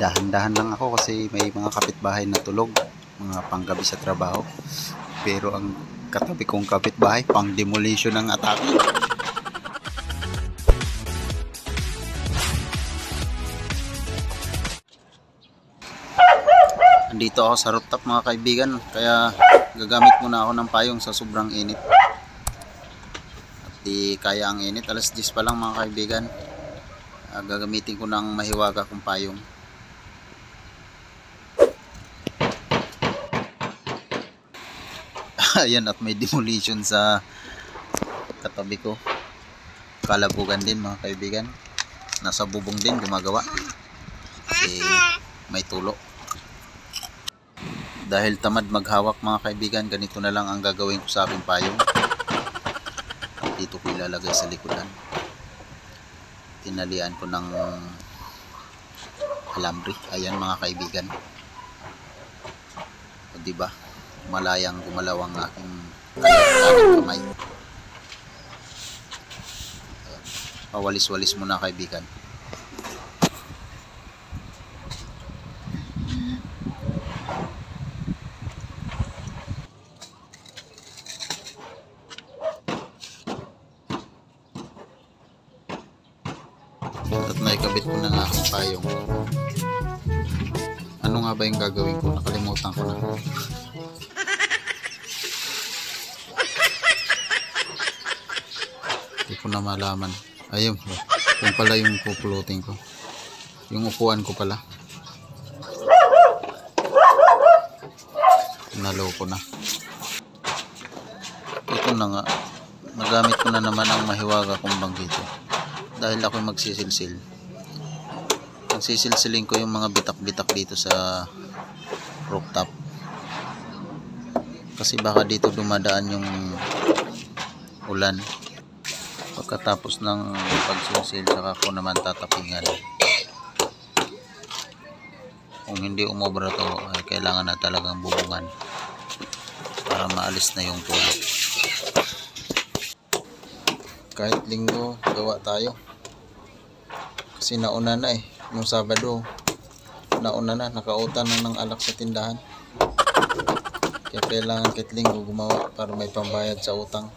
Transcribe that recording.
dahan-dahan lang ako kasi may mga kapitbahay na tulog, mga panggabi sa trabaho. Pero ang katabi kong kapitbahay, pang demolition ng atake. Andito ako sa rooftop mga kaibigan, kaya gagamit muna ako ng payong sa sobrang init. At di kaya ang init, alas 10 pa lang mga kaibigan. Gagamitin ko ng mahiwaga kong payong. Ayan, at may demolition sa katabi ko. Kalabugan din mga kaibigan. Nasa bubong din gumagawa. Kasi may tulo. Dahil tamad maghawak mga kaibigan, ganito na lang ang gagawin ko sa aking payong. Dito ko ilalagay sa likudan. Tinalian ko ng alambre. Ayan mga kaibigan. O diba? Malayang gumalaw ang aking kamay. Pawalis-walis muna kaibigan. At naikabit ko na ang aking payong. Ano nga ba yung gagawin ko? Nakalimutan ko na. Hindi ko na malaman. Ayun, yung pala yung pupulutin ko. Yung upuan ko pala. Nalo ko na. Ito na nga. Nagamit ko na naman ang mahiwaga kong banggito. Dahil ako magsisilsil. Ang sisilsilin ko yung mga bitak-bitak dito sa rooftop. Kasi baka dito dumadaan yung ulan. Pagkatapos ng pagsisil, saka ko naman tatapingan. Kung hindi umobra to, ay kailangan na talagang bubungan para maalis na yung tulo. Kahit linggo gawa tayo kasi nauna na yung Sabado nauna na, nakautan na ng alak sa tindahan, kaya kailangan kahit linggo gumawa para may pambayad sa utang.